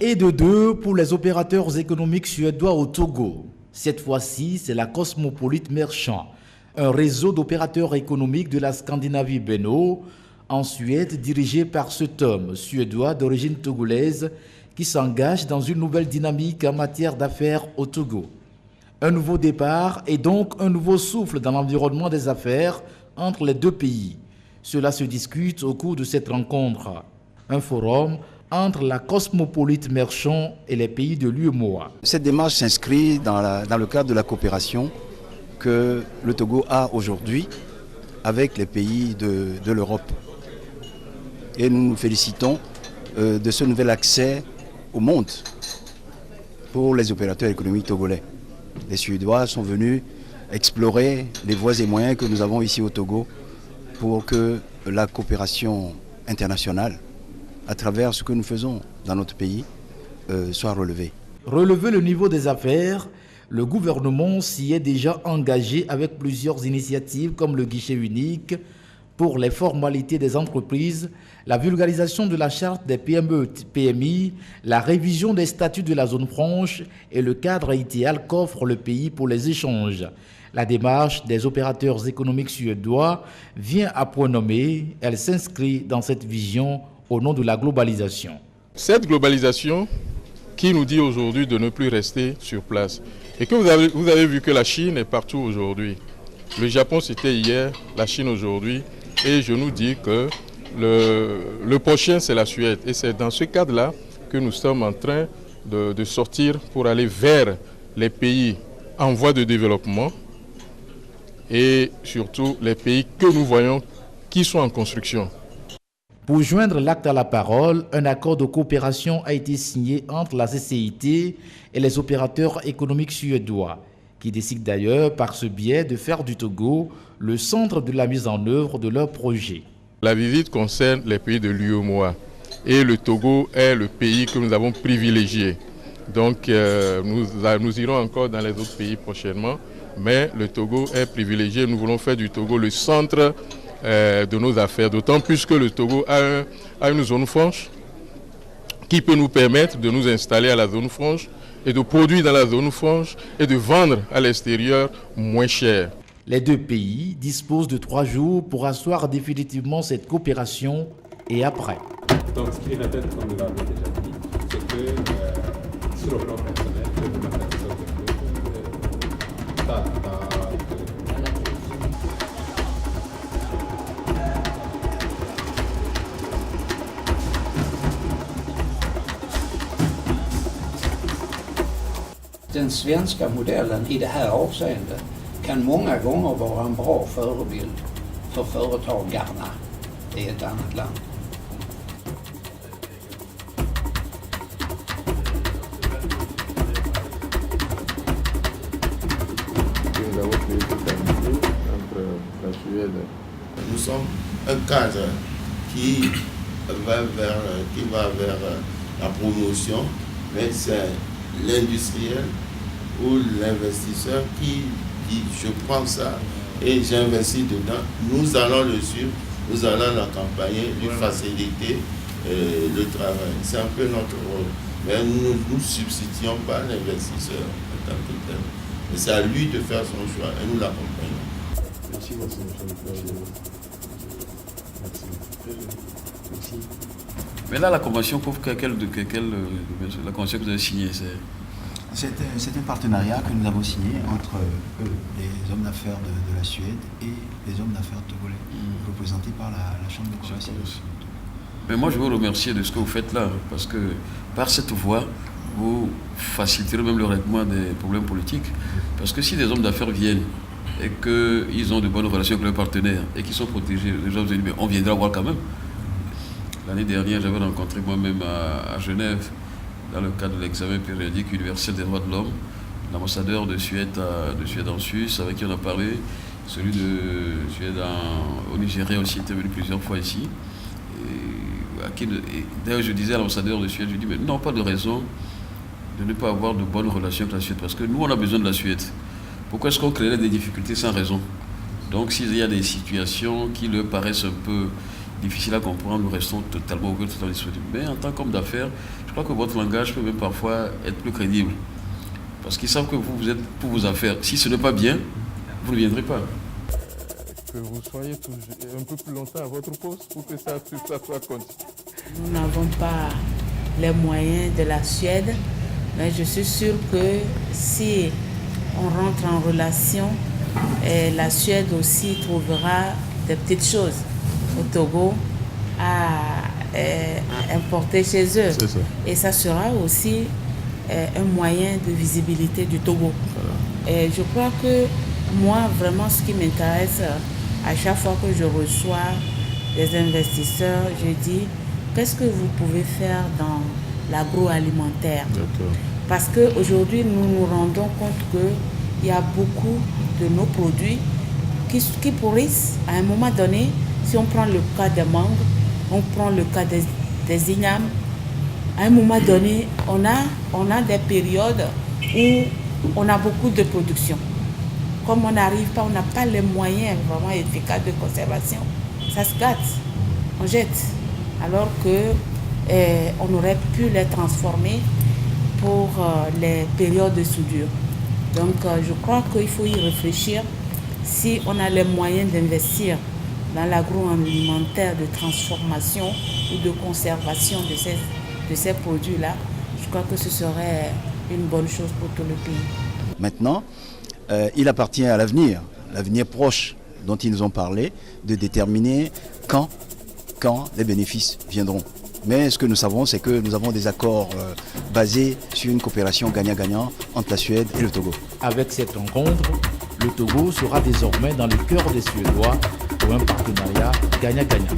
Et de deux pour les opérateurs économiques suédois au Togo. Cette fois-ci, c'est la Cosmopolite Merchant, un réseau d'opérateurs économiques de la Scandinavie Benno, en Suède, dirigé par cet homme suédois d'origine togolaise qui s'engage dans une nouvelle dynamique en matière d'affaires au Togo. Un nouveau départ et donc un nouveau souffle dans l'environnement des affaires entre les deux pays. Cela se discute au cours de cette rencontre. Un forum entre la Cosmopolite Merchant et les pays de l'UEMOA. Cette démarche s'inscrit dans le cadre de la coopération que le Togo a aujourd'hui avec les pays de l'Europe. Et nous nous félicitons de ce nouvel accès au monde pour les opérateurs économiques togolais. Les Suédois sont venus explorer les voies et moyens que nous avons ici au Togo pour que la coopération internationale, à travers ce que nous faisons dans notre pays, soit relevée. Relever le niveau des affaires, le gouvernement s'y est déjà engagé avec plusieurs initiatives comme le guichet unique pour les formalités des entreprises, la vulgarisation de la charte des PME-PMI, la révision des statuts de la zone franche et le cadre idéal qu'offre le pays pour les échanges. La démarche des opérateurs économiques suédois vient à point nommé. Elle s'inscrit dans cette vision au nom de la globalisation. Cette globalisation qui nous dit aujourd'hui de ne plus rester sur place. Et que vous avez vu que la Chine est partout aujourd'hui. Le Japon c'était hier, la Chine aujourd'hui. Et je nous dis que le prochain c'est la Suède. Et c'est dans ce cadre-là que nous sommes en train de sortir pour aller vers les pays en voie de développement et surtout les pays que nous voyons qui sont en construction. Pour joindre l'acte à la parole, un accord de coopération a été signé entre la CCIT et les opérateurs économiques suédois, qui décident d'ailleurs par ce biais de faire du Togo le centre de la mise en œuvre de leur projet. La visite concerne les pays de l'UEMOA et le Togo est le pays que nous avons privilégié. Donc nous irons encore dans les autres pays prochainement, mais le Togo est privilégié. Nous voulons faire du Togo le centre de nos affaires, d'autant plus que le Togo a une zone franche qui peut nous permettre de nous installer à la zone franche et de produire dans la zone franche et de vendre à l'extérieur moins cher. Les deux pays disposent de 3 jours pour asseoir définitivement cette coopération et après. Donc ce qui est noté, comme vous l'avez déjà dit, c'est que sur le plan personnel, que vous m'avez Den svenska modellen i det här avseendet kan många gånger vara en bra förebild för företagarna i ett annat land. Nous sommes un cadre qui va vers la promotion, mais c'est l'industriel ou l'investisseur qui dit je prends ça et j'investis dedans. Nous allons le suivre, nous allons l'accompagner, lui faciliter le travail. C'est un peu notre rôle. Mais nous ne substituons pas l'investisseur en tant que tel. Mais c'est à lui de faire son choix et nous l'accompagnons. Merci, merci. Mais là, la convention couvre la convention que vous avez signée, C'est un partenariat que nous avons signé entre les hommes d'affaires de la Suède et les hommes d'affaires togolais, représentés par la Chambre de commerce. Mais moi, je veux vous remercier de ce que vous faites là, parce que par cette voie, vous faciliterez même le règlement des problèmes politiques. Parce que si des hommes d'affaires viennent et qu'ils ont de bonnes relations avec leurs partenaires et qu'ils sont protégés, les gens vous disent, mais on viendra voir quand même. L'année dernière, j'avais rencontré moi-même à Genève, dans le cadre de l'examen périodique universel des droits de l'homme, l'ambassadeur de Suède en Suisse, avec qui on a parlé, celui de Suède au Nigeria aussi était venu plusieurs fois ici. D'ailleurs, je disais à l'ambassadeur de Suède, je dis, mais non, pas de raison de ne pas avoir de bonnes relations avec la Suède, parce que nous, on a besoin de la Suède. Pourquoi est-ce qu'on créerait des difficultés sans raison? Donc, s'il y a des situations qui leur paraissent un peu difficile à comprendre, nous restons totalement ouverts, totalement disponibles. Mais en tant qu'homme d'affaires, je crois que votre langage peut même parfois être plus crédible. Parce qu'ils savent que vous êtes pour vos affaires. Si ce n'est pas bien, vous ne viendrez pas. Que vous soyez un peu plus longtemps à votre poste pour que ça soit continu. Nous n'avons pas les moyens de la Suède, mais je suis sûre que si on rentre en relation, la Suède aussi trouvera des petites choses au Togo à importer chez eux. C'est ça. Et ça sera aussi un moyen de visibilité du Togo. Voilà. Et je crois que moi, vraiment, ce qui m'intéresse, à chaque fois que je reçois des investisseurs, je dis, qu'est-ce que vous pouvez faire dans l'agroalimentaire? Parce qu'aujourd'hui, nous nous rendons compte qu'il y a beaucoup de nos produits qui pourrissent à un moment donné. Si on prend le cas des mangues, on prend le cas des ignames, à un moment donné, on a des périodes où on a beaucoup de production. Comme on n'arrive pas, on n'a pas les moyens vraiment efficaces de conservation, ça se gâte, on jette. Alors qu'on aurait pu les transformer pour les périodes de soudure. Donc je crois qu'il faut y réfléchir. Si on a les moyens d'investir dans l'agroalimentaire de transformation ou de conservation de ces produits-là, je crois que ce serait une bonne chose pour tout le pays. Maintenant, il appartient à l'avenir proche dont ils nous ont parlé, de déterminer quand les bénéfices viendront. Mais ce que nous savons, c'est que nous avons des accords basés sur une coopération gagnant-gagnant entre la Suède et le Togo. Avec cette rencontre, le Togo sera désormais dans le cœur des Suédois pour un partenariat gagnant-gagnant.